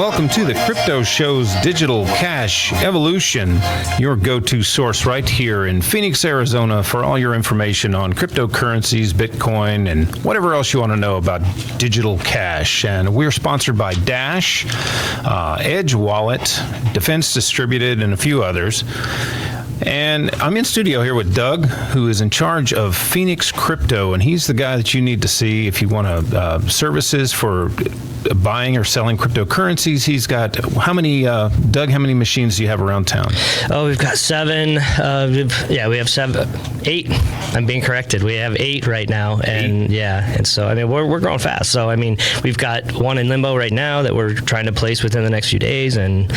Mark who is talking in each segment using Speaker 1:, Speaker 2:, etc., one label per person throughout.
Speaker 1: welcome to the Crypto Show's Digital Cash Evolution, your go-to source right here in Phoenix, Arizona for all your information on cryptocurrencies, Bitcoin, and whatever else you want to know about digital cash. And we're sponsored by Dash, Edge Wallet, Defense Distributed, and a few others. And I'm in studio here with Doug, who is in charge of Phoenix Crypto, and he's the guy that you need to see if you want services for buying or selling cryptocurrencies. He's got how many, Doug? How many machines do you have around town?
Speaker 2: Oh, we've got 7. We have 8. I'm being corrected. We have 8 right now, and 8? And so I mean we're growing fast. So I mean we've got one in limbo right now that we're trying to place within the next few days. And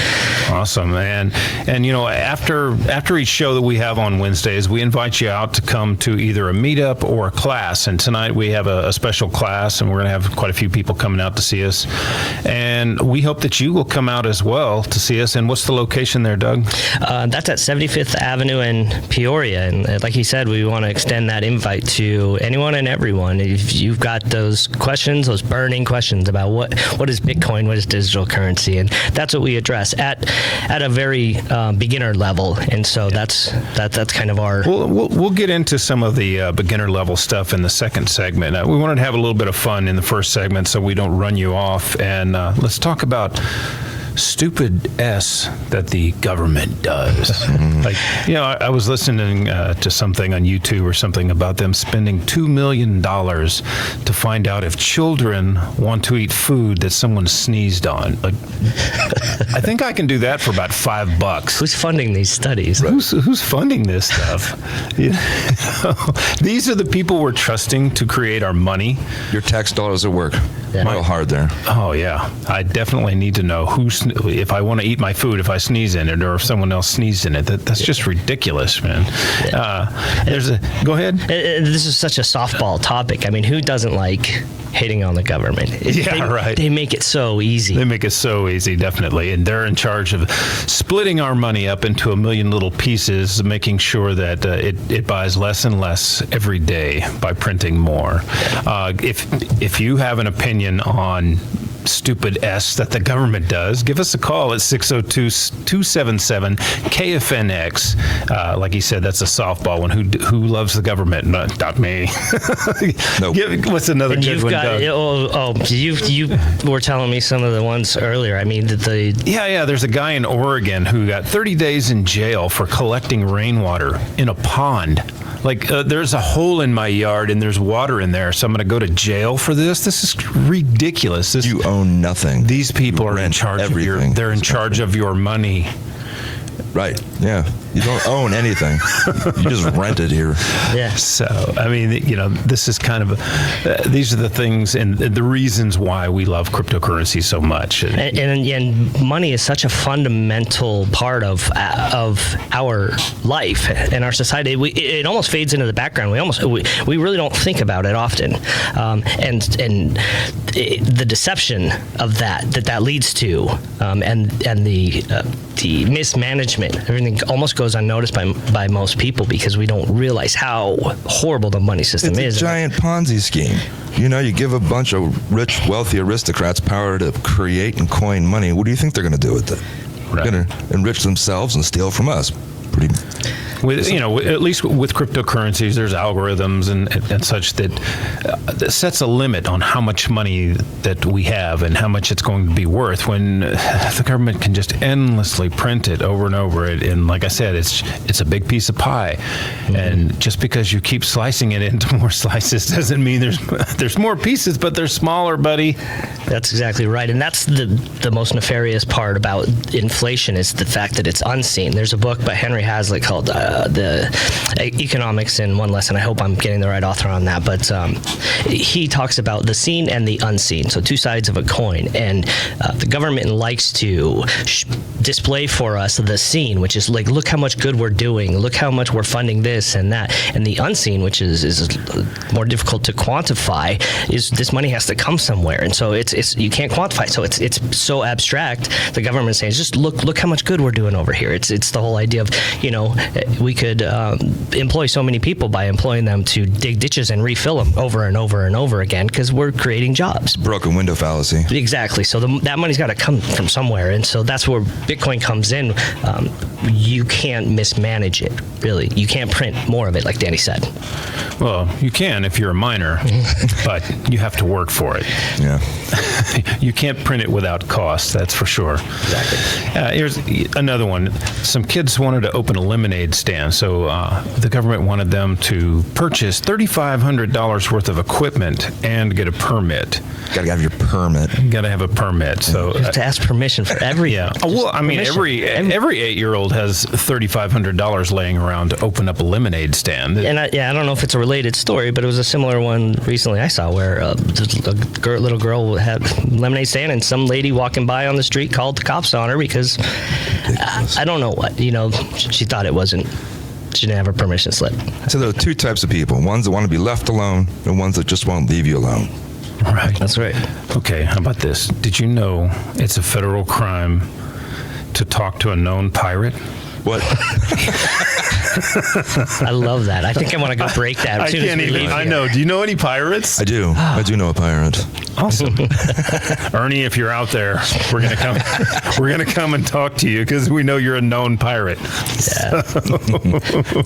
Speaker 1: awesome, man. And you know, after each show that we have on Wednesdays, we invite you out to come to either a meetup or a class. And tonight we have a special class, and we're going to have quite a few people coming out to see us. And we hope that you will come out as well to see us. And what's the location there, Doug?
Speaker 2: That's at 75th Avenue in Peoria. And like he said, we want to extend that invite to anyone and everyone. If you've got those questions, those burning questions about what is Bitcoin, what is digital currency, and that's what we address at a very beginner level. And so that's kind of our...
Speaker 1: We'll get into some of the beginner level stuff in the second segment. We wanted to have a little bit of fun in the first segment so we don't run you off. And let's talk about stupid S that the government does. Like, you know, I was listening to something on YouTube or something about them spending $2 million to find out if children want to eat food that someone sneezed on. Like, I think I can do that for about $5.
Speaker 2: Who's funding these studies?
Speaker 1: Who's funding this stuff? You know, these are the people we're trusting to create our money.
Speaker 3: Your tax dollars at work. Real hard there.
Speaker 1: Oh, yeah. I definitely need to know if I want to eat my food, if I sneeze in it, or if someone else sneezed in it. That's just ridiculous, man. Go ahead.
Speaker 2: This is such a softball topic. I mean, who doesn't like hating on the government?
Speaker 1: Right.
Speaker 2: They make it so easy.
Speaker 1: They make it so easy, definitely. And they're in charge of splitting our money up into a million little pieces, making sure that it buys less and less every day by printing more. If you have an opinion on stupid S that the government does, give us a call at 602-277-KFNX. Like he said, that's a softball one. Who loves the government? Not me.
Speaker 3: Nope.
Speaker 1: What's another good one, Doug?
Speaker 2: You were telling me some of the ones earlier. I mean,
Speaker 1: there's a guy in Oregon who got 30 days in jail for collecting rainwater in a pond. Like, there's a hole in my yard and there's water in there, so I'm going to go to jail for this? This is ridiculous.
Speaker 3: You own nothing.
Speaker 1: These people are in charge of they're in charge of your money.
Speaker 3: Right. Yeah. You don't own anything. You just rent it here.
Speaker 2: Yeah.
Speaker 1: So, I mean, you know, this is kind of, these are the things and the reasons why we love cryptocurrency so much.
Speaker 2: And money is such a fundamental part of our life and our society. It almost fades into the background. We really don't think about it often. And the deception of that leads to, and the mismanagement, everything almost goes unnoticed by most people because we don't realize how horrible the money system is.
Speaker 3: It's a giant Ponzi scheme. You know, you give a bunch of rich, wealthy aristocrats power to create and coin money. What do you think they're going to do with it?
Speaker 1: Right.
Speaker 3: They're going to enrich themselves and steal from us. Pretty.
Speaker 1: At least with cryptocurrencies, there's algorithms and such that sets a limit on how much money that we have and how much it's going to be worth. When the government can just endlessly print it over and over, and like I said, it's a big piece of pie. Mm-hmm. And just because you keep slicing it into more slices doesn't mean there's more pieces, but they're smaller, buddy.
Speaker 2: That's exactly right, and that's the most nefarious part about inflation is the fact that it's unseen. There's a book by Henry Hazlitt called the Economics in One Lesson. I hope I'm getting the right author on that, but he talks about the seen and the unseen, so two sides of a coin, and the government likes to display for us the seen, which is like, look how much good we're doing, look how much we're funding this and that, and the unseen, which is more difficult to quantify, is this money has to come somewhere, and so it's you can't quantify. So it's so abstract. The government saying, just look how much good we're doing over here. It's the whole idea of, we could employ so many people by employing them to dig ditches and refill them over and over and over again, because we're creating jobs.
Speaker 3: Broken window fallacy.
Speaker 2: Exactly. So that money's got to come from somewhere, and so that's where Bitcoin comes in. You can't mismanage it, really. You can't print more of it, like Danny said.
Speaker 1: Well, you can if you're a miner, but you have to work for it.
Speaker 3: Yeah.
Speaker 1: You can't print it without cost, that's for sure.
Speaker 2: Exactly.
Speaker 1: Here's another one. Some kids wanted to open a lemonade stand, so the government wanted them to purchase $3,500 worth of equipment and get a permit.
Speaker 3: Got to have your permit.
Speaker 1: Got to have a permit. So
Speaker 2: You have to ask permission for every.
Speaker 1: yeah. Well, I mean, every 8-year-old has $3,500 laying around to open up a lemonade stand.
Speaker 2: And I don't know if it's a related story, but it was a similar one recently I saw where a little girl had a lemonade stand, and some lady walking by on the street called the cops on her because I don't know what, she thought it wasn't. She didn't have her permission slip.
Speaker 3: So there are two types of people: ones that want to be left alone, and ones that just won't leave you alone.
Speaker 1: Right.
Speaker 2: That's right.
Speaker 1: Okay, how about this? Did you know it's a federal crime to talk to a known pirate?
Speaker 3: What?
Speaker 2: I love that. I think I want to go break that. As soon as we leave
Speaker 1: I
Speaker 2: here.
Speaker 1: know. Do you know any pirates?
Speaker 3: I do. I do know a pirate.
Speaker 1: Awesome. Ernie, if you're out there, we're gonna come. We're gonna come and talk to you because we know you're a known pirate.
Speaker 2: Yeah.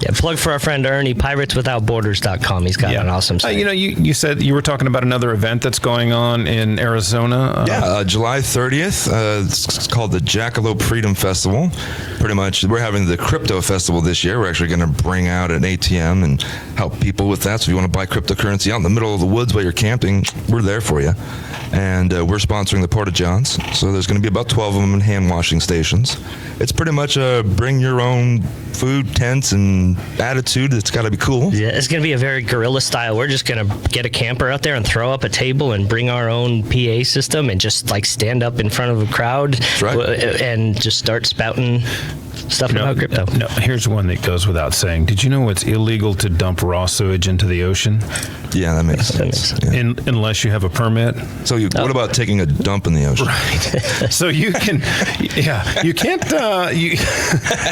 Speaker 2: Yeah, plug for our friend Ernie, pirateswithoutborders.com. He's got an awesome site.
Speaker 1: You said you were talking about another event that's going on in Arizona.
Speaker 3: July 30th. It's called the Jackalope Freedom Festival. Pretty much, we're having the crypto festival this year. We're actually going to bring out an ATM and help people with that. So if you want to buy cryptocurrency out in the middle of the woods while you're camping, we're there for you. And we're sponsoring the Porta Johns. So there's going to be about 12 of them in hand washing stations. It's pretty much a bring your own food, tents, and attitude. It's got to be cool.
Speaker 2: Yeah, it's going to be a very guerrilla style. We're just going to get a camper out there and throw up a table and bring our own PA system and just like stand up in front of a crowd.
Speaker 3: That's right.
Speaker 2: And just start spouting stuff about crypto.
Speaker 1: No, here's one that goes without saying. Did you know it's illegal to dump raw sewage into the ocean?
Speaker 3: Yeah, that makes sense. Yeah.
Speaker 1: Unless you have a permit.
Speaker 3: So what about taking a dump in the ocean?
Speaker 1: Right. So you can, you can't,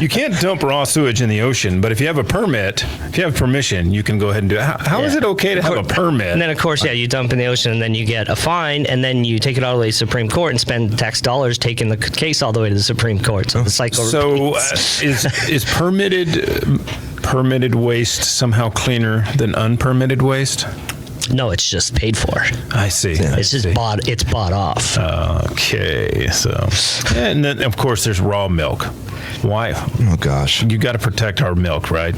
Speaker 1: you can't dump raw sewage in the ocean. But if you have a permit, if you have permission, you can go ahead and do it. How is it okay to have a permit?
Speaker 2: And then, of course, you dump in the ocean, and then you get a fine, and then you take it all the way to the Supreme Court and spend tax dollars taking the case all the way to the Supreme Court. So the cycle repeats.
Speaker 1: Is permitted waste somehow cleaner than unpermitted waste?
Speaker 2: No, it's just paid for.
Speaker 1: I see.
Speaker 3: Yeah.
Speaker 2: It's just bought. It's bought off.
Speaker 1: Okay, so and then of course there's raw milk. Why?
Speaker 3: Oh gosh.
Speaker 1: You got to protect our milk, right?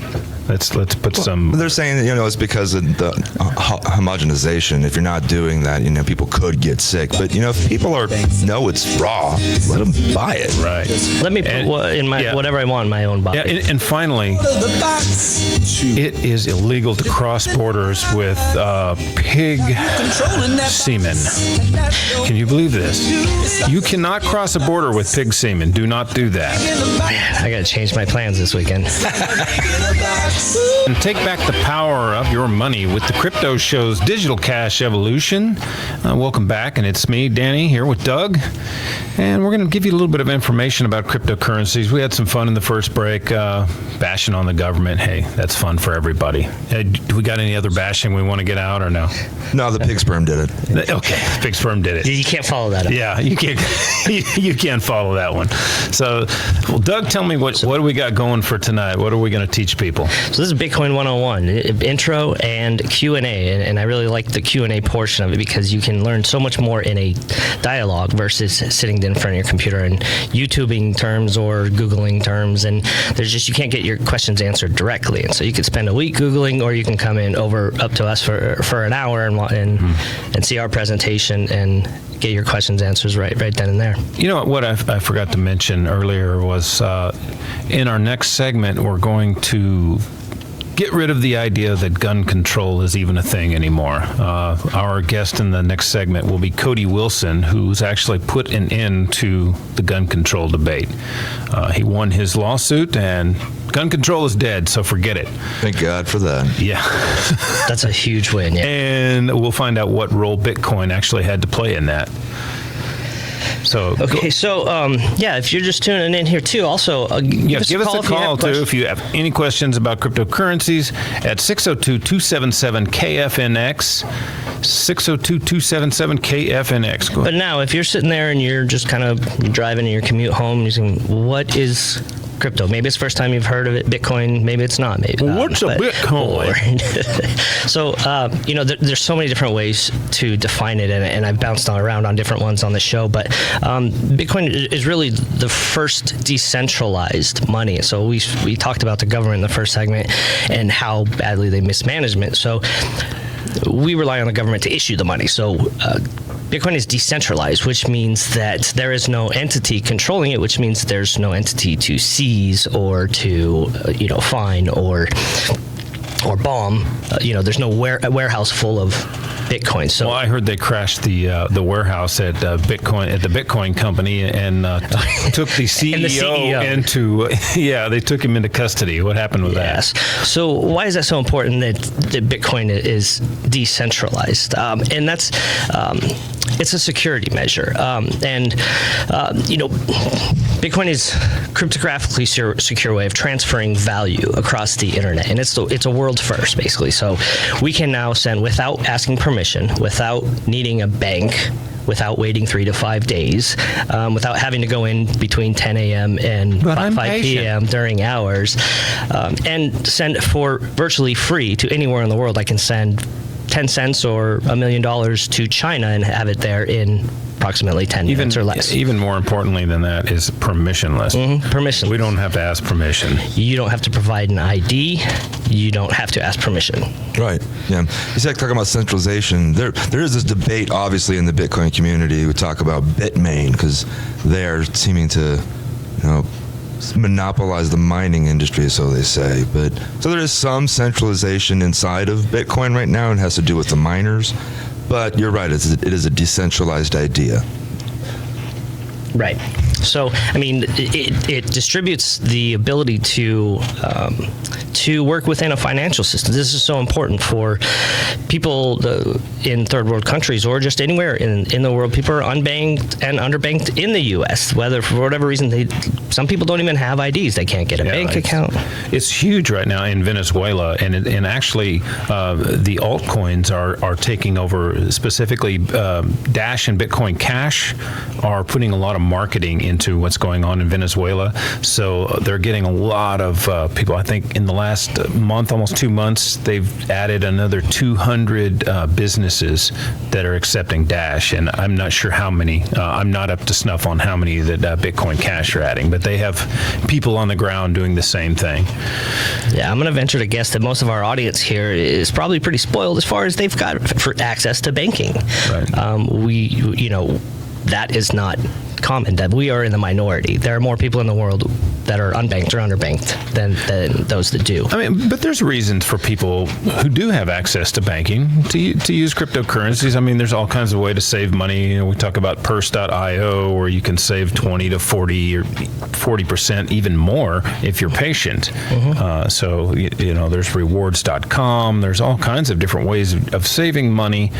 Speaker 1: Let's put some.
Speaker 3: They're saying that, it's because of the homogenization. If you're not doing that, people could get sick. But if people know it's raw, let them buy it.
Speaker 1: Right.
Speaker 2: Let me put whatever I want in my own body.
Speaker 1: Yeah, and finally, it is illegal to cross borders with pig semen. Can you believe this? You cannot cross a border with pig semen. Do not do that.
Speaker 2: Man, I got to change my plans this weekend.
Speaker 1: And take back the power of your money with the Crypto Show's Digital Cash Evolution. Welcome back, and it's me, Danny, here with Doug. And we're going to give you a little bit of information about cryptocurrencies. We had some fun in the first break, bashing on the government. Hey, that's fun for everybody. Do we got any other bashing we want to get out or no?
Speaker 3: No, the pig sperm did it.
Speaker 1: Okay, Pig Sperm did it.
Speaker 2: You can't follow that up.
Speaker 1: Yeah, you can't. You can't follow that one. So, well, Doug, tell me what do we got going for tonight? What are we going to teach people?
Speaker 2: So this is Bitcoin 101, intro and Q&A, and I really like the Q&A portion of it because you can learn so much more in a dialogue versus sitting in front of your computer and YouTubing terms or Googling terms, and you can't get your questions answered directly. And so you could spend a week Googling, or you can come in up to us for an hour and see our presentation and get your questions answers right then and there.
Speaker 1: You know what I forgot to mention earlier was in our next segment we're going to get rid of the idea that gun control is even a thing anymore. Our guest in the next segment will be Cody Wilson, who's actually put an end to the gun control debate. He won his lawsuit, and gun control is dead, so forget it.
Speaker 3: Thank God for that.
Speaker 1: Yeah.
Speaker 2: That's a huge win. Yeah.
Speaker 1: And we'll find out what role Bitcoin actually had to play in that. So
Speaker 2: Okay, so if you're just tuning in here too, also give us
Speaker 1: give
Speaker 2: a
Speaker 1: us
Speaker 2: call
Speaker 1: a call too if you have any questions about cryptocurrencies at 602-277-KFNX. 602-277-KFNX. Go
Speaker 2: But
Speaker 1: ahead.
Speaker 2: now, if you're sitting there and you're just kind of driving in your commute home, you're saying, what is crypto? Maybe it's the first time you've heard of it. Bitcoin, maybe it's not. Maybe.
Speaker 1: What's a Bitcoin?
Speaker 2: So, there's so many different ways to define it, and I've bounced around on different ones on the show, but Bitcoin is really the first decentralized money. So we talked about the government in the first segment and how badly they mismanage it. So we rely on the government to issue the money. So Bitcoin is decentralized, which means that there is no entity controlling it, which means there's no entity to seize or to, fine or bomb. There's no warehouse full of Bitcoin. So
Speaker 1: Well, I heard they crashed the warehouse at the Bitcoin company and took the CEO,
Speaker 2: And the CEO.
Speaker 1: into they took him into custody. What happened with
Speaker 2: yes. So why is that so important that Bitcoin is decentralized? And that's it's a security measure. Bitcoin is cryptographically secure way of transferring value across the internet, and it's a world first, basically. So we can now send without asking permission, without needing a bank, without waiting 3 to 5 days, without having to go in between 10 a.m. and
Speaker 1: But I'm
Speaker 2: 5 p.m. during hours, and send for virtually free to anywhere in the world. I can send 10 cents or $1 million to China and have it there in approximately 10 minutes or less.
Speaker 1: Even more importantly than that is permissionless.
Speaker 2: Permission.
Speaker 1: We don't have to ask permission.
Speaker 2: You don't have to provide an ID. You don't have to ask permission.
Speaker 3: Right. Yeah. You said talking about centralization. There is this debate, obviously, in the Bitcoin community. We talk about Bitmain because they are seeming to, monopolize the mining industry, so they say. But so there is some centralization inside of Bitcoin right now, and it has to do with the miners. But you're right. It is a decentralized idea.
Speaker 2: Right. So, it distributes the ability to work within a financial system. This is so important for people in third world countries or just anywhere in the world. People are unbanked and underbanked in the U.S., whether for whatever reason some people don't even have IDs. They can't get a bank account.
Speaker 1: It's huge right now in Venezuela, and actually the altcoins are taking over. Specifically, Dash and Bitcoin Cash are putting a lot of marketing into what's going on in Venezuela. So they're getting a lot of people. I think in the last month, almost 2 months, they've added another 200 businesses that are accepting Dash, and I'm not sure how many. I'm not up to snuff on how many that Bitcoin Cash are adding, but they have people on the ground doing the same thing.
Speaker 2: Yeah, I'm going to venture to guess that most of our audience here is probably pretty spoiled as far as they've got for access to banking.
Speaker 1: Right.
Speaker 2: That is not common, that we are in the minority. There are more people in the world that are unbanked or underbanked than those that do.
Speaker 1: But there's reasons for people who do have access to banking to use cryptocurrencies. There's all kinds of ways to save money. We talk about Purse.io, where you can save 20 to 40 or 40%, even more if you're patient. So there's Rewards.com. There's all kinds of different ways of saving money,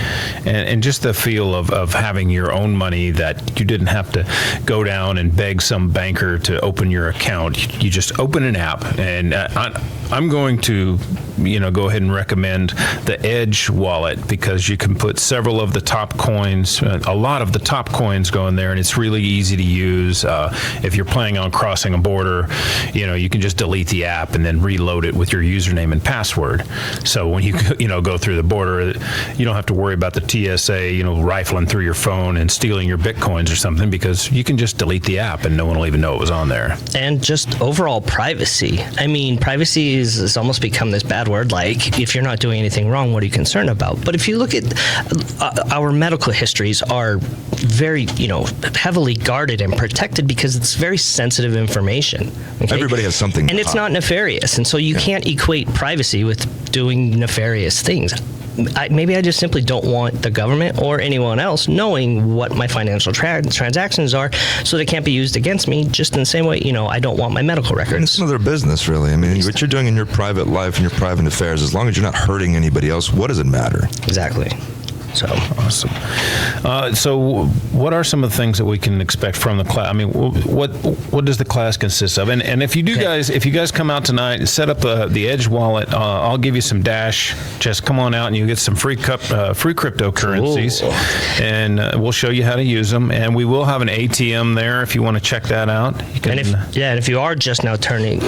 Speaker 1: and just the feel of having your own money that you didn't have to go down and beg some banker to open your account. You just open an app, and I'm going to go ahead and recommend the Edge wallet, because you can put several of the top coins, a lot of the top coins go in there, and it's really easy to use. If you're planning on crossing a border, you can just delete the app and then reload it with your username and password. So when you go through the border, you don't have to worry about the TSA rifling through your phone and stealing your Bitcoins or something, because you can just delete the app and no one will even know it was on there.
Speaker 2: And just overall privacy. Privacy has almost become this bad word. Like, if you're not doing anything wrong, what are you concerned about? But if you look at our medical histories are very, heavily guarded and protected because it's very sensitive information. Okay?
Speaker 3: Everybody has something.
Speaker 2: And it's not nefarious. And so you can't equate privacy with doing nefarious things. Maybe I just simply don't want the government or anyone else knowing what my financial transactions are, so they can't be used against me, just in the same way, I don't want my medical records.
Speaker 3: And it's none of their business, really. I mean, what you're doing in your private life and your private affairs, as long as you're not hurting anybody else, what does it matter?
Speaker 2: Exactly. So
Speaker 1: awesome. So what are some of the things that we can expect from the class? I mean, what does the class consist of? And if you guys come out tonight and set up the Edge wallet, I'll give you some Dash. Just come on out and you get some free cryptocurrencies. Cool. And we'll show you how to use them. And we will have an ATM there if you want to check that out. You can,
Speaker 2: and if you are just now tuning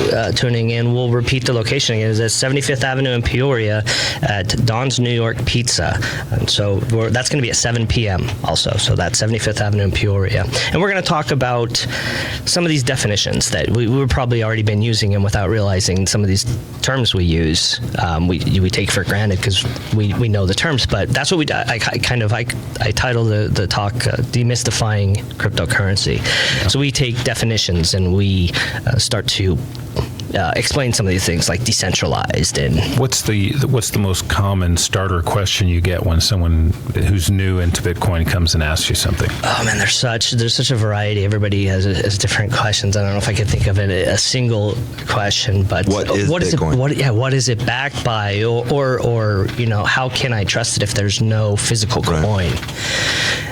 Speaker 2: in, we'll repeat the location again. It's at 75th Avenue in Peoria at Don's New York Pizza. And so that's going to be at 7 p.m. also. So that's 75th Avenue in Peoria. And we're going to talk about some of these definitions that we've probably already been using them without realizing some of these terms we use. We take for granted because we know the terms, but that's what I titled the talk Demystifying Cryptocurrency. Yeah. So we take definitions and we start to explain some of these things like decentralized. And
Speaker 1: what's the most common starter question you get when someone who's new into Bitcoin comes and asks you something?
Speaker 2: Oh man, there's such a variety. Everybody has different questions. I don't know if I could think of a single question, but
Speaker 3: what is Bitcoin?
Speaker 2: What is it backed by, or how can I trust it if there's no physical coin?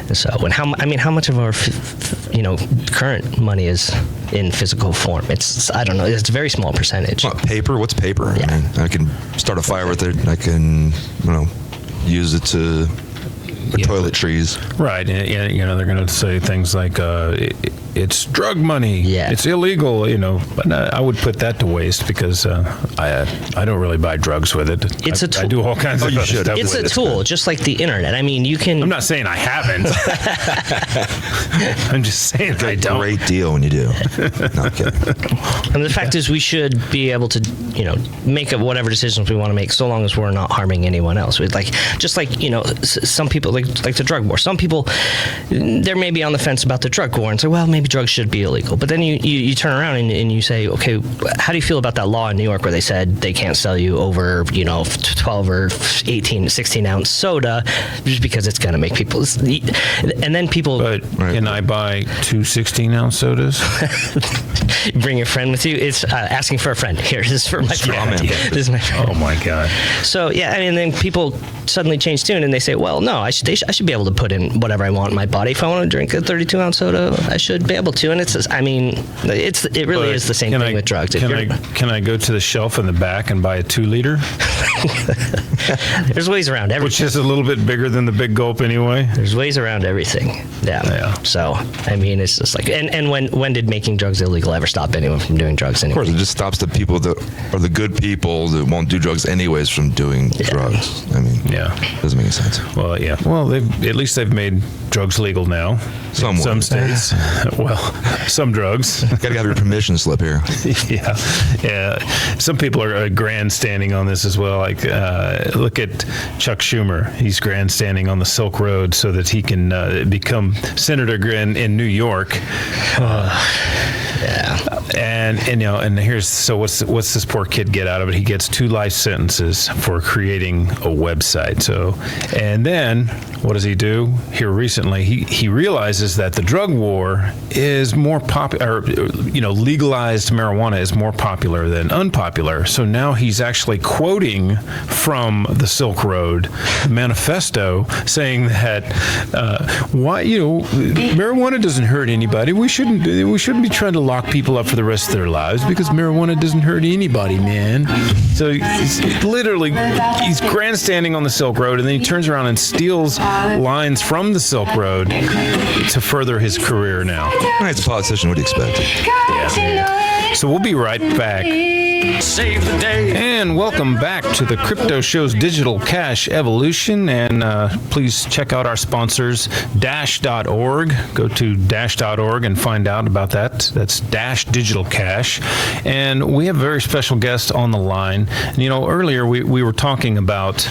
Speaker 2: And so, and how much of our current money is in physical form? I don't know. It's a very small percentage.
Speaker 3: Paper? What's paper?
Speaker 2: Yeah.
Speaker 3: I mean, I can start a fire with it. I can, use it to toiletries.
Speaker 1: Right. And, they're going to say things like, it's drug money.
Speaker 2: Yeah.
Speaker 1: It's illegal, But I would put that to waste because I don't really buy drugs with it.
Speaker 2: It's a tool.
Speaker 1: I do all kinds of other stuff
Speaker 2: It's
Speaker 1: with
Speaker 2: a tool, just like the internet. I mean, you can...
Speaker 1: I'm not saying I haven't. I'm just saying I don't.
Speaker 3: Great deal when you do. No, I'm kidding.
Speaker 2: And the fact is we should be able to, make whatever decisions we want to make so long as we're not harming anyone else. Some people, like the drug war. Some people, they're maybe on the fence about the drug war and say, well, maybe drugs should be illegal. But then you turn around and you say, okay, how do you feel about that law in New York where they said they can't sell you over, 12 or 18, 16 ounce soda just because it's going to make people... And then people...
Speaker 1: But can I buy 2 16-ounce sodas?
Speaker 2: Bring your friend with you. It's asking for a friend. Here, this is for my friend. This is my friend.
Speaker 1: Oh, my God.
Speaker 2: So, and then people suddenly change tune and they say, well, no, I should be able to put in whatever I want in my body. If I want to drink a 32-ounce soda, I should be able to. And it really is the same thing with drugs.
Speaker 1: Can I go to the shelf in the back and buy a 2-liter?
Speaker 2: There's ways around everything.
Speaker 1: Which is a little bit bigger than the big gulp anyway.
Speaker 2: There's ways around everything. Yeah. So, it's just like, and when did making drugs illegal ever stop anyone from doing drugs anyway?
Speaker 3: Of course, it just stops the people that are the good people that won't do drugs anyways from doing drugs. Doesn't make any sense.
Speaker 1: Well, yeah. Well, at least they've made drugs legal now. Some states. Well, some drugs.
Speaker 3: Got to have your permission slip here.
Speaker 1: Yeah. Some people are grandstanding on this as well. Like, look at Chuck Schumer. He's grandstanding on the Silk Road so that he can become senator in New York. And what's this poor kid get out of it? He gets 2 life sentences for creating a website. So, and then what does he do? Here recently, he realizes that the drug war is more popular, legalized marijuana is more popular than unpopular. So now he's actually quoting from the Silk Road manifesto saying that marijuana doesn't hurt anybody. We shouldn't be trying to lock people up for the rest of their lives because marijuana doesn't hurt anybody, man. So he's grandstanding on the Silk Road, and then he turns around and steals lines from the Silk Road to further his career now.
Speaker 3: As a politician, what do you expect?
Speaker 1: Yeah. So we'll be right back. Save the day. And welcome back to the Crypto Show's Digital Cash Evolution. And please check out our sponsors, Dash.org. Go to Dash.org and find out about that. That's Dash Digital Digital Cash, and we have a very special guest on the line. And, earlier we were talking about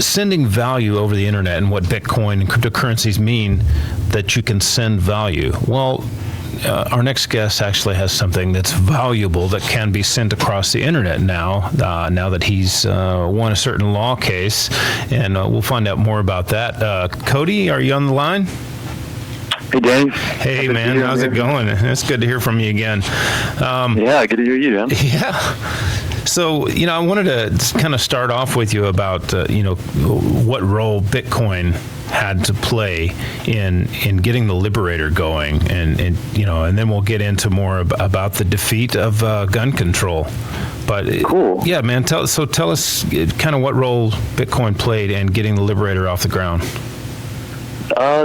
Speaker 1: sending value over the internet and what Bitcoin and cryptocurrencies mean that you can send value. Well, our next guest actually has something that's valuable that can be sent across the internet now that he's won a certain law case, and we'll find out more about that. Cody, are you on the line?
Speaker 4: Hey, Danny.
Speaker 1: Hey, man. How's it going? It's good to hear from you again.
Speaker 4: Yeah, good to hear you, man.
Speaker 1: Yeah. So, I wanted to kind of start off with you about, what role Bitcoin had to play in getting the Liberator going, and then we'll get into more about the defeat of gun control. But
Speaker 4: cool.
Speaker 1: Yeah, man. Tell us kind of what role Bitcoin played in getting the Liberator off the ground.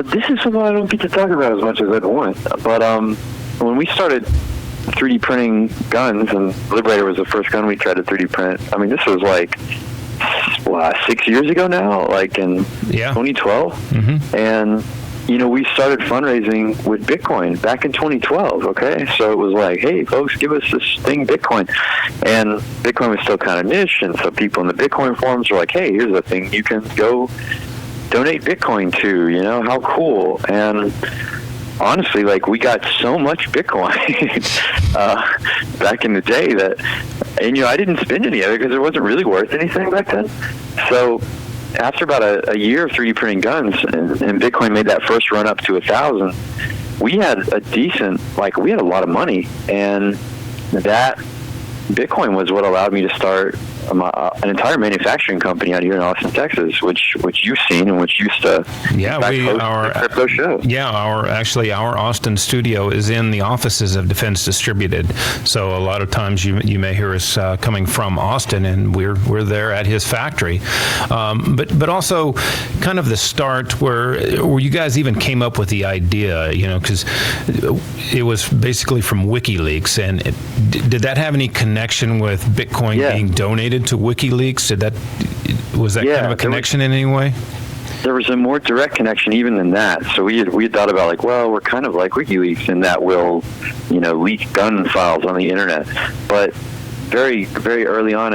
Speaker 4: This is something I don't get to talk about as much as I'd want. But when we started 3D printing guns, and Liberator was the first gun we tried to 3D print. I mean, this was like 6 years ago now, like in 2012. Mm-hmm. And, we started fundraising with Bitcoin back in 2012, okay? So it was like, hey, folks, give us this thing, Bitcoin. And Bitcoin was still kind of niche, and so people in the Bitcoin forums were like, hey, here's a thing you can go donate Bitcoin to, how cool. And honestly, like, we got so much Bitcoin back in the day that, and I didn't spend any of it because it wasn't really worth anything back then. So after about a year of 3D printing guns, and Bitcoin made that first run up to 1,000, we had we had a lot of money, and that Bitcoin was what allowed me to start an entire manufacturing company out here in Austin, Texas, which you've seen and which used to
Speaker 1: our
Speaker 4: crypto show.
Speaker 1: Yeah, our Austin studio is in the offices of Defense Distributed. So a lot of times you may hear us coming from Austin, and we're there at his factory. But also kind of the start where you guys even came up with the idea, because it was basically from WikiLeaks. And did that have any connection with Bitcoin being donated to WikiLeaks? Was that kind of a connection in any way?
Speaker 4: There was a more direct connection even than that. So we had thought about, like, well, we're kind of like WikiLeaks in that we'll, leak gun files on the internet. But very, very early on,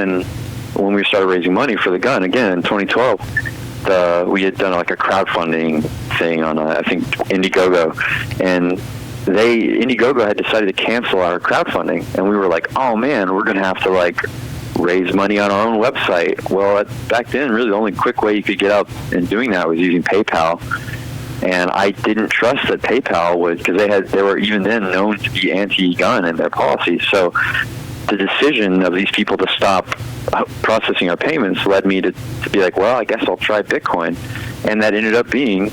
Speaker 4: when we started raising money for the gun, again in 2012, we had done like a crowdfunding thing on I think Indiegogo, and Indiegogo had decided to cancel our crowdfunding, and we were like, oh man, we're gonna have to raise money on our own website. Well, back then, really the only quick way you could get out and doing that was using PayPal. And I didn't trust that PayPal would, because they were even then known to be anti-gun in their policies. So the decision of these people to stop processing our payments led me to be like, well, I guess I'll try Bitcoin. And that ended up being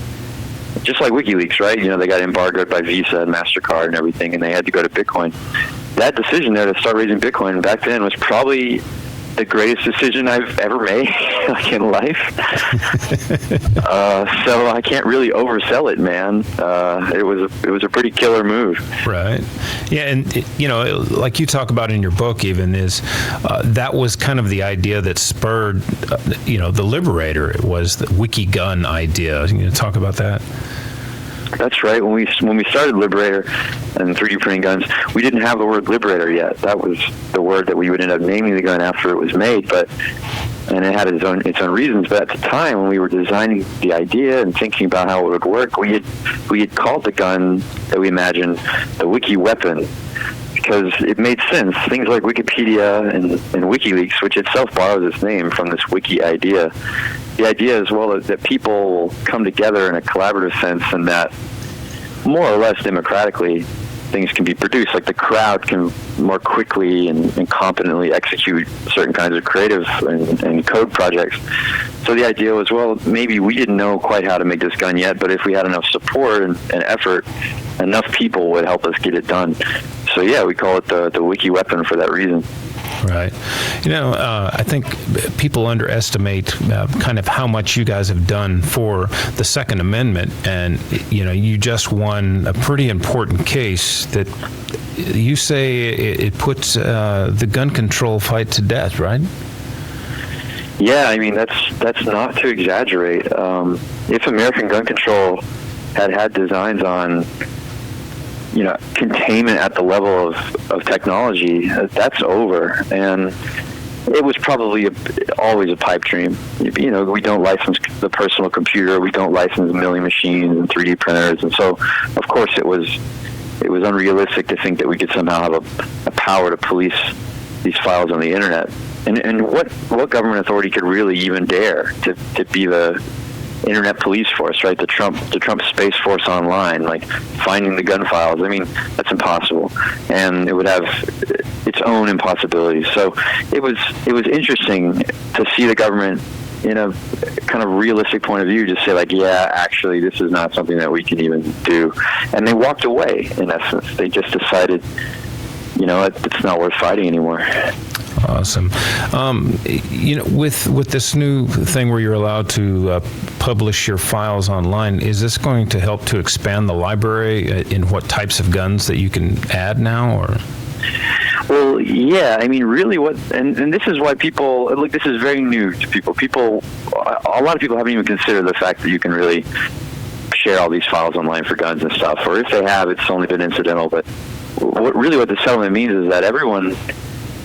Speaker 4: just like WikiLeaks, right? They got embargoed by Visa and MasterCard and everything, and they had to go to Bitcoin. That decision there to start raising Bitcoin back then was probably the greatest decision I've ever made in life. So I can't really oversell it, man. It was a pretty killer move.
Speaker 1: Right. Yeah, and like you talk about in your book, even is that was kind of the idea that spurred the Liberator. It was the WikiGun idea. Talk about that.
Speaker 4: That's right. When we started Liberator and 3D printing guns, we didn't have the word Liberator yet. That was the word that we would end up naming the gun after it was made. And it had its own reasons. But at the time, when we were designing the idea and thinking about how it would work, we had called the gun that we imagined the Wiki Weapon, because it made sense. Things like Wikipedia and WikiLeaks, which itself borrows its name from this wiki idea. The idea as well is that people will come together in a collaborative sense, and that more or less democratically things can be produced. Like the crowd can more quickly and competently execute certain kinds of creative and code projects. So the idea was, well, maybe we didn't know quite how to make this gun yet, but if we had enough support and effort, enough people would help us get it done. So yeah, we call it the Wiki Weapon for that reason.
Speaker 1: Right. I think people underestimate kind of how much you guys have done for the Second Amendment, and you just won a pretty important case that you say it puts the gun control fight to death, right?
Speaker 4: Yeah, I mean that's not to exaggerate. If American gun control had designs on containment at the level of technology, that's over. And it was probably always a pipe dream. We don't license the personal computer. We don't license milling machines and 3D printers. And so, of course, it was unrealistic to think that we could somehow have a power to police these files on the internet. And what government authority could really even dare to be the internet police force, right? The Trump Space Force Online, like finding the gun files. I mean, that's impossible, and it would have its own impossibilities. So it was interesting to see the government, in a kind of realistic point of view, just say like, yeah, actually, this is not something that we can even do, and they walked away. In essence, they just decided, it's not worth fighting anymore.
Speaker 1: Awesome. With this new thing where you're allowed to publish your files online, is this going to help to expand the library in what types of guns that you can add now, or?
Speaker 4: Well, yeah. I mean, really, and this is why people look. This is very new to people. A lot of people haven't even considered the fact that you can really share all these files online for guns and stuff, or if they have, it's only been incidental. But what the settlement means is that everyone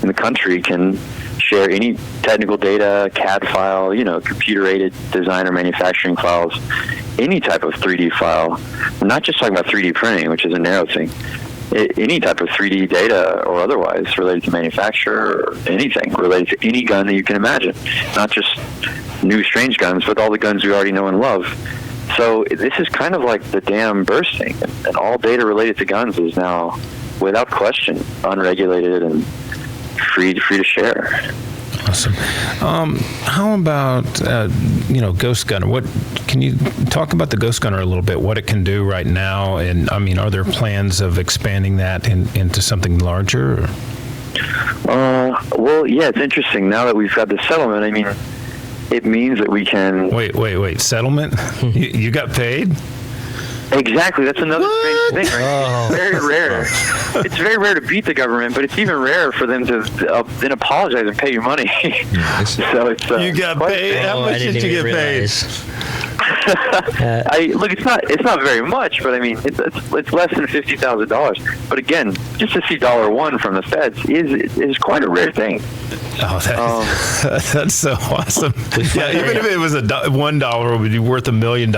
Speaker 4: in the country can share any technical data, CAD file, computer-aided design or manufacturing files, any type of 3D file. I'm not just talking about 3D printing, which is a narrow thing. Any type of 3D data or otherwise related to manufacture or anything related to any gun that you can imagine. Not just new strange guns, but all the guns we already know and love. So this is kind of like the dam bursting, and all data related to guns is now, without question, unregulated and free to share.
Speaker 1: Awesome. How about Ghost Gunner? What can you talk about the Ghost Gunner a little bit? What it can do right now, and I mean, are there plans of expanding that into something larger?
Speaker 4: Well, yeah, it's interesting now that we've got the settlement. I mean, it means that we can.
Speaker 1: Wait! Settlement? You got paid?
Speaker 4: Exactly. That's another strange thing, right? It's very rare. It's very rare to beat the government, but it's even rarer for them to then apologize and pay you money. So it's
Speaker 1: you got paid. How much did you get paid?
Speaker 4: Look, it's not very much, but I mean, it's less than $50,000. But again, just to see $1 from the feds is quite a rare thing.
Speaker 1: Oh, that's so awesome. Yeah, even if it was $1, it would be worth $1 million.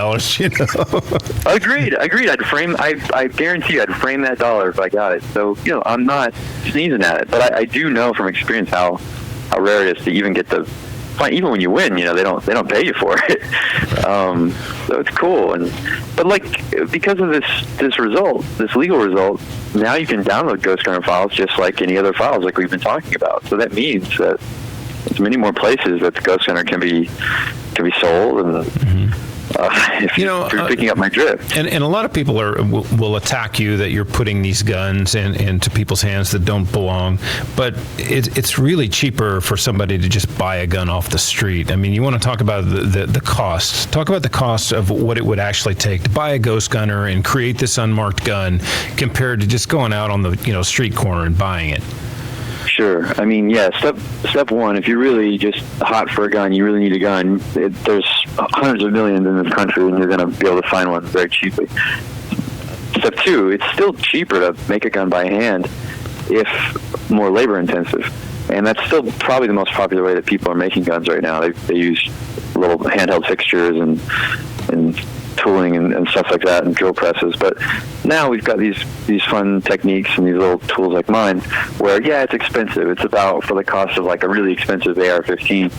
Speaker 4: Agreed. I guarantee you, I'd frame that dollar if I got it. So I'm not sneezing at it, but I do know from experience how rare it is to even get the. Even when you win, they don't pay you for it. So it's cool, but because of this result, this legal result, now you can download Ghost Gunner files just like any other files, like we've been talking about. So that means that there's many more places that the Ghost Gunner can be sold, and if you're picking up my drift.
Speaker 1: And a lot of people will attack you that you're putting these guns into people's hands that don't belong, but it's really cheaper for somebody to just buy a gun off the street. I mean, you want to talk about the cost. Talk about the cost of what it would actually take to buy a Ghost Gunner and create this unmarked gun compared to just going out on the street corner and buying it.
Speaker 4: Sure. I mean, yeah, step one, if you're really just hot for a gun, you really need a gun, there's hundreds of millions in this country, and you're going to be able to find one very cheaply. Step two, it's still cheaper to make a gun by hand if more labor intensive. And that's still probably the most popular way that people are making guns right now. They use little handheld fixtures and tooling and stuff like that, and drill presses. But now we've got these fun techniques and these little tools like mine where, yeah, it's expensive. It's about for the cost of like a really expensive AR-15.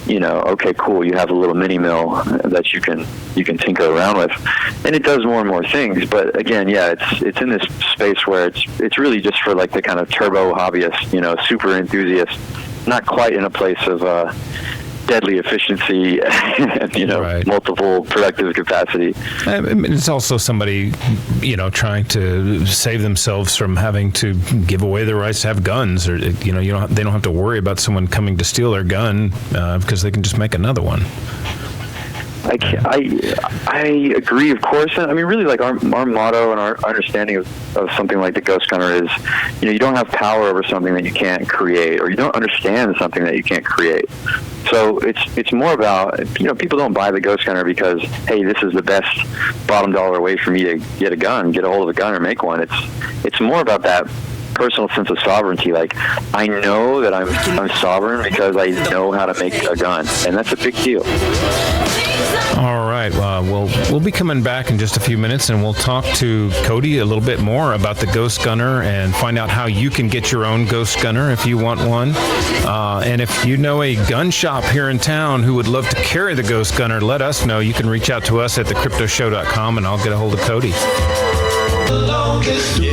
Speaker 4: Okay, cool, you have a little mini mill that you can tinker around with, and it does more and more things. But again, yeah, it's in this space where it's really just for like the kind of turbo hobbyist, super enthusiast, not quite in a place of deadly efficiency and
Speaker 1: right.
Speaker 4: multiple productive capacity.
Speaker 1: It's also somebody trying to save themselves from having to give away their rights to have guns, or they don't have to worry about someone coming to steal their gun because they can just make another one.
Speaker 4: I agree, of course. I mean, really, like our motto and our understanding of something like the Ghost Gunner is, you don't have power over something that you can't create, or you don't understand something that you can't create. So it's more about, people don't buy the Ghost Gunner because, hey, this is the best bottom dollar way for me to get a hold of a gun or make one. It's more about that personal sense of sovereignty. Like, I know that I'm sovereign because I know how to make a gun, and that's a big deal.
Speaker 1: All right. We'll be coming back in just a few minutes, and we'll talk to Cody a little bit more about the Ghost Gunner and find out how you can get your own Ghost Gunner if you want one. And if you know a gun shop here in town who would love to carry the Ghost Gunner, let us know. You can reach out to us at thecryptoshow.com, and I'll get a hold of Cody.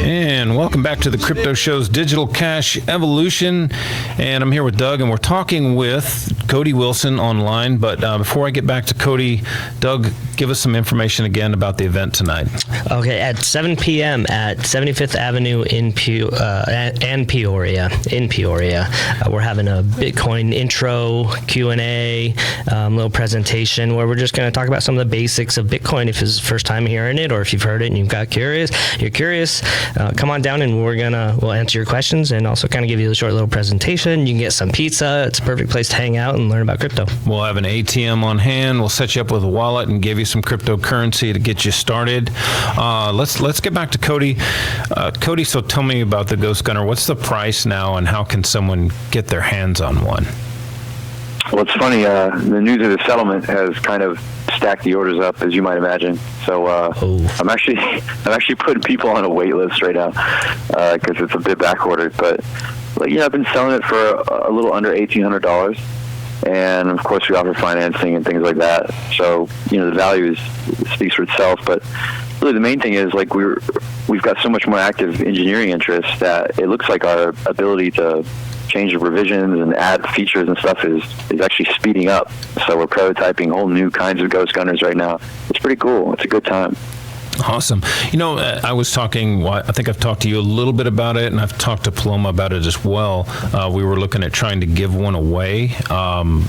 Speaker 1: And welcome back to the Crypto Show's Digital Cash Evolution. And I'm here with Doug, and we're talking with Cody Wilson online. But before I get back to Cody, Doug, give us some information again about the event tonight.
Speaker 2: Okay, at 7 p.m. at 75th Avenue in Peoria. We're having a Bitcoin intro, Q&A, little presentation where we're just going to talk about some of the basics of Bitcoin if it's the first time hearing it, or if you've heard it and you're curious, come on down and we'll answer your questions and also kind of give you a short little presentation. You can get some pizza. It's a perfect place to hang out and learn about crypto.
Speaker 1: We'll have an ATM on hand. We'll set you up with a wallet and give you some cryptocurrency to get you started. Let's get back to Cody. Cody, so tell me about the Ghost Gunner. What's the price now, and how can someone get their hands on one?
Speaker 4: Well, it's funny. The news of the settlement has kind of stacked the orders up, as you might imagine. So I'm actually putting people on a wait list right now because it's a bit back ordered. But I've been selling it for a little under $1,800, and of course we offer financing and things like that. So the value speaks for itself. But really, the main thing is we've got so much more active engineering interest that it looks like our ability to change the revisions and add features and stuff is actually speeding up. So we're prototyping whole new kinds of Ghost Gunners right now. It's pretty cool. It's a good time.
Speaker 1: Awesome. I was talking, I think I've talked to you a little bit about it, and I've talked to Paloma about it as well. We were looking at trying to give one away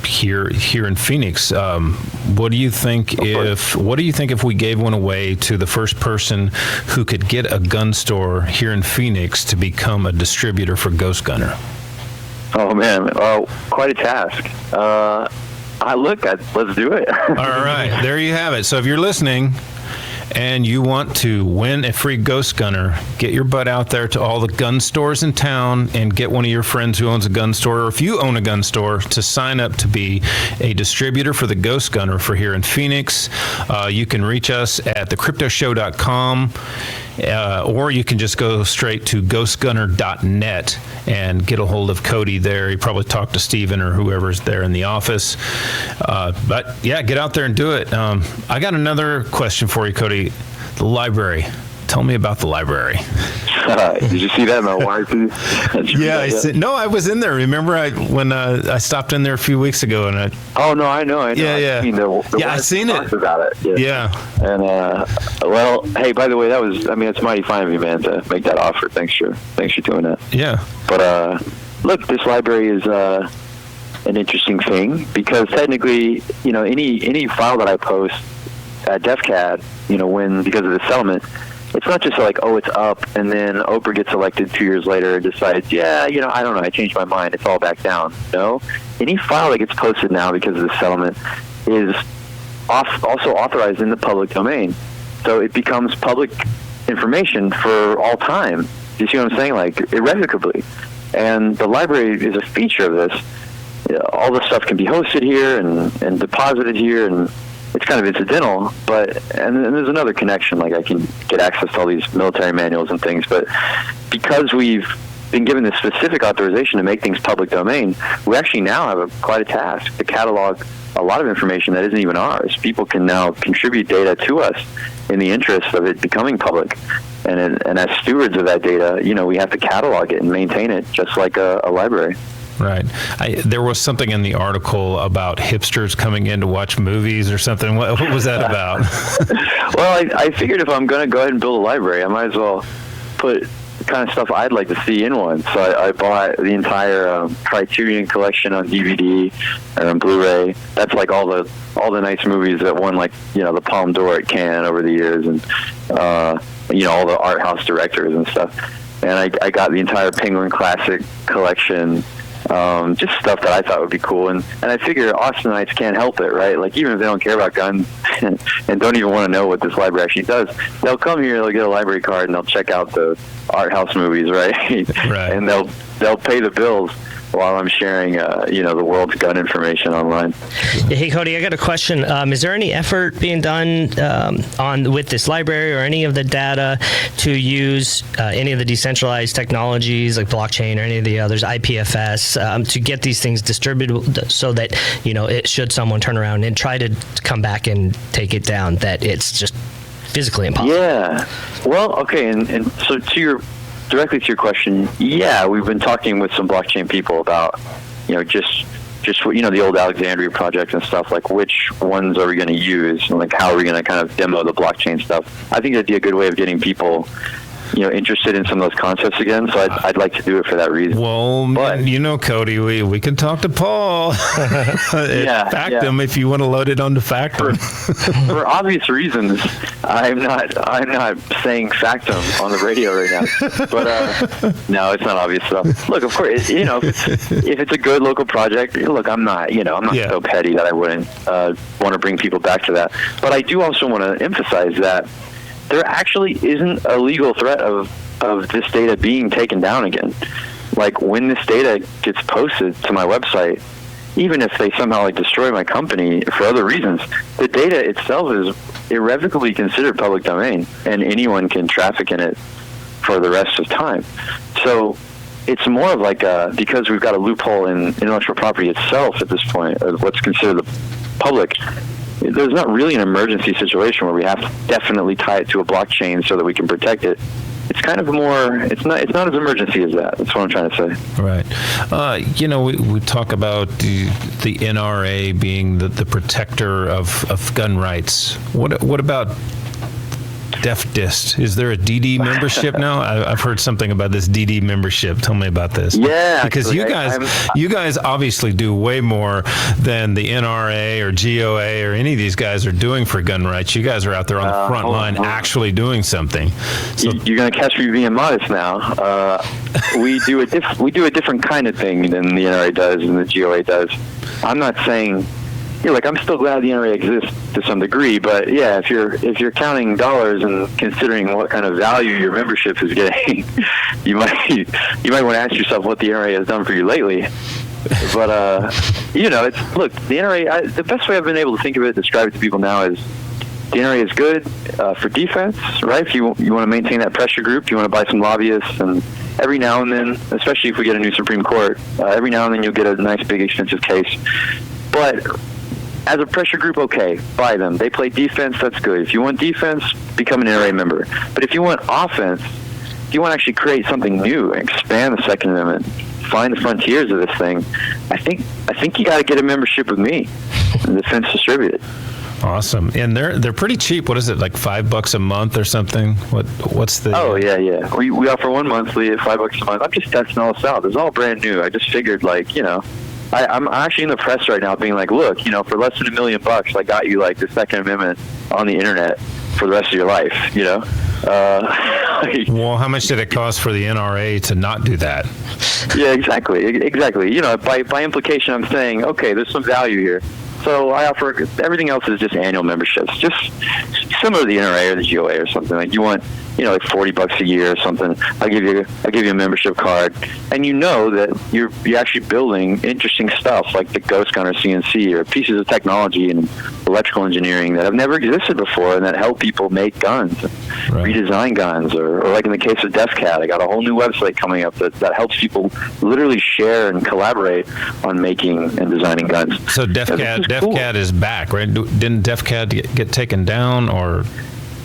Speaker 1: here in Phoenix. What do you think if we gave one away to the first person who could get a gun store here in Phoenix to become a distributor for Ghost Gunner?
Speaker 4: Oh, man. Oh, quite a task. Let's do it.
Speaker 1: All right. There you have it. So if you're listening and you want to win a free Ghost Gunner, get your butt out there to all the gun stores in town and get one of your friends who owns a gun store, or if you own a gun store, to sign up to be a distributor for the Ghost Gunner for here in Phoenix. You can reach us at thecryptoshow.com. Or you can just go straight to ghostgunner.net and get a hold of Cody there. You probably talk to Steven or whoever's there in the office. But yeah, get out there and do it. I got another question for you, Cody. The library. Tell me about the library.
Speaker 4: Did you see that in my wire piece?
Speaker 1: No, I was in there. Remember when I stopped in there a few weeks ago, and
Speaker 4: Oh no, I know.
Speaker 1: Yeah.
Speaker 4: I've
Speaker 1: seen it.
Speaker 4: About it.
Speaker 1: Yeah.
Speaker 4: And hey, by the way, it's mighty fine of you, man, to make that offer. Thanks for doing that.
Speaker 1: Yeah.
Speaker 4: But look, this library is an interesting thing because technically, any file that I post at DefCAD, because of the settlement, it's not just like, it's up, and then Oprah gets elected 2 years later and decides, I don't know, I changed my mind, it's all back down. No, any file that gets posted now because of the settlement is also authorized in the public domain. So it becomes public information for all time. You see what I'm saying? Like, irrevocably. And the library is a feature of this. All the stuff can be hosted here and deposited here, and it's kind of incidental, and there's another connection, like I can get access to all these military manuals and things, but because we've been given this specific authorization to make things public domain, we actually now have quite a task to catalog a lot of information that isn't even ours. People can now contribute data to us in the interest of it becoming public, and as stewards of that data, we have to catalog it and maintain it just like a library.
Speaker 1: Right. There was something in the article about hipsters coming in to watch movies or something. What was that about?
Speaker 4: Well, I figured if I'm going to go ahead and build a library, I might as well put the kind of stuff I'd like to see in one. So I bought the entire Criterion collection on DVD and on Blu-ray. That's like all the nice movies that won, like, you know, the Palme d'Or at Cannes over the years, and you know, all the art house directors and stuff. And I got the entire Penguin Classic collection. Just stuff that I thought would be cool, and I figure Austinites can't help it, right? Like, even if they don't care about guns and don't even want to know what this library actually does, they'll come here, they'll get a library card, and they'll check out the art house movies, right?
Speaker 1: Right.
Speaker 4: And they'll pay the bills while I'm sharing, you know, the world's gun information online.
Speaker 2: Hey, Cody, I got a question. Is there any effort being done with this library or any of the data to use any of the decentralized technologies like blockchain or any of the others, IPFS, to get these things distributed so that, you know, should someone turn around and try to come back and take it down, that it's just physically impossible?
Speaker 4: Yeah. Well, okay, and so directly to your question, yeah, we've been talking with some blockchain people about, you know, just you know, the old Alexandria project and stuff, like which ones are we going to use, and like how are we going to kind of demo the blockchain stuff. I think that'd be a good way of getting people, you know, interested in some of those concepts again. So I'd like to do it for that reason.
Speaker 1: Well,
Speaker 4: but,
Speaker 1: you know, Cody, we can talk to Paul at Factum if you want to load it onto Factum.
Speaker 4: For obvious reasons, I'm not saying Factum on the radio right now. But no, it's not obvious stuff. Look, of course, you know, if it's a good local project, look, I'm not so petty that I wouldn't want to bring people back to that. But I do also want to emphasize that there actually isn't a legal threat of this data being taken down again. Like, when this data gets posted to my website, even if they somehow like destroy my company for other reasons, the data itself is irrevocably considered public domain, and anyone can traffic in it for the rest of time. So it's more of like because we've got a loophole in intellectual property itself at this point of what's considered the public, there's not really an emergency situation where we have to definitely tie it to a blockchain so that we can protect it. It's kind of more, it's not as emergency as that. That's what I'm trying to say.
Speaker 1: Right. You know, we talk about the NRA being the protector of gun rights. What about DefDist? Is there a DD membership now? I've heard something about this DD membership. Tell me about this.
Speaker 4: Yeah,
Speaker 1: because
Speaker 4: actually,
Speaker 1: you guys obviously do way more than the NRA or GOA or any of these guys are doing for gun rights. You guys are out there on the front line actually doing something. So, you're
Speaker 4: going to catch me being modest now. We do a different kind of thing than the NRA does and the GOA does. I'm not saying. Like, I'm still glad the NRA exists to some degree, but yeah, if you're counting dollars and considering what kind of value your membership is getting, you might want to ask yourself what the NRA has done for you lately. But you know, the NRA. The best way I've been able to think of it, describe it to people now, is the NRA is good for defense, right? If you want to maintain that pressure group, you want to buy some lobbyists, and every now and then, especially if we get a new Supreme Court, every now and then you'll get a nice big expensive case, but as a pressure group, okay, buy them. They play defense, that's good. If you want defense, become an NRA member. But if you want offense, if you want to actually create something new, expand the Second Amendment, find the frontiers of this thing, I think you got to get a membership with me, Defense Distributed.
Speaker 1: Awesome. And they're pretty cheap. What is it, like $5 a month or something? What's the...
Speaker 4: Oh, yeah. We offer one monthly at $5 a month. I'm just testing all this out. It's all brand new. I just figured, like, you know, I'm actually in the press right now being like, look, you know, for less than $1 million, I got you like the Second Amendment on the internet for the rest of your life, you know?
Speaker 1: Well, how much did it cost for the NRA to not do that?
Speaker 4: Yeah, exactly. You know, by implication, I'm saying, okay, there's some value here. So I offer, everything else is just annual memberships, just similar to the NRA or the GOA or something. Like, you want, you know, like $40 a year or something. I'll give you a membership card, and you know that you're actually building interesting stuff like the Ghost Gun or CNC, or pieces of technology and electrical engineering that have never existed before and that help people make guns, redesign guns, or like in the case of DefCat, I got a whole new website coming up that helps people literally share and collaborate on making and designing guns.
Speaker 1: So DefCat is back, right? Didn't DefCat get taken down, or?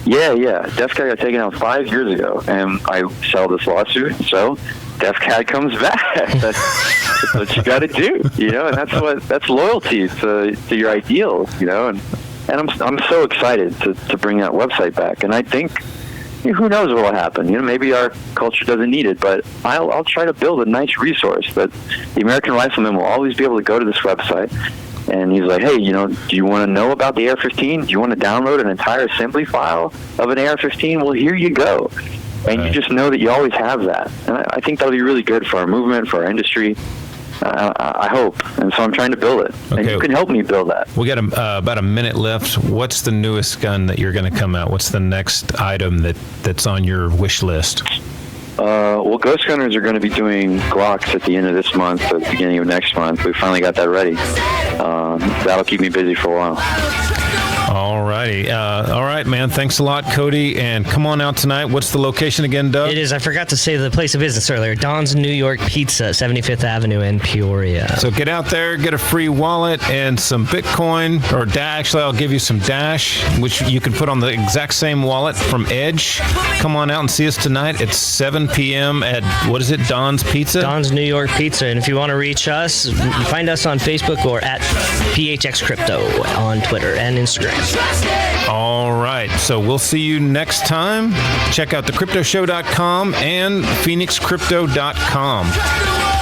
Speaker 1: Yeah.
Speaker 4: DefCat got taken down 5 years ago, and I settled this lawsuit, so DefCat comes back. That's what you got to do, you know, and that's loyalty to your ideals, you know, and I'm so excited to bring that website back, and I think who knows what will happen? Maybe our culture doesn't need it, but I'll try to build a nice resource that the American Rifleman will always be able to go to this website. And he's like, hey, do you want to know about the AR-15? Do you want to download an entire assembly file of an AR-15? Well, here you go. And you just know that you always have that. And I think that'll be really good for our movement, for our industry. I hope. And so I'm trying to build it.
Speaker 1: Okay.
Speaker 4: And you can help me build that.
Speaker 1: We got about a minute left. What's the newest gun that you're going to come out? What's the next item that's on your wish list?
Speaker 4: Well, Ghost Gunners are going to be doing Glocks at the end of this month, or the beginning of next month. We finally got that ready. That'll keep me busy for a while.
Speaker 1: All righty. All right, man. Thanks a lot, Cody. And come on out tonight. What's the location again, Doug?
Speaker 2: It is, I forgot to say the place of business earlier, Don's New York Pizza, 75th Avenue in Peoria.
Speaker 1: So get out there, get a free wallet and some Bitcoin, or actually I'll give you some Dash, which you can put on the exact same wallet from Edge. Come on out and see us tonight at 7 p.m. at, what is it, Don's Pizza?
Speaker 2: Don's New York Pizza. And if you want to reach us, find us on Facebook or at PHX Crypto on Twitter and Instagram.
Speaker 1: All right. So we'll see you next time. Check out thecryptoshow.com and phoenixcrypto.com.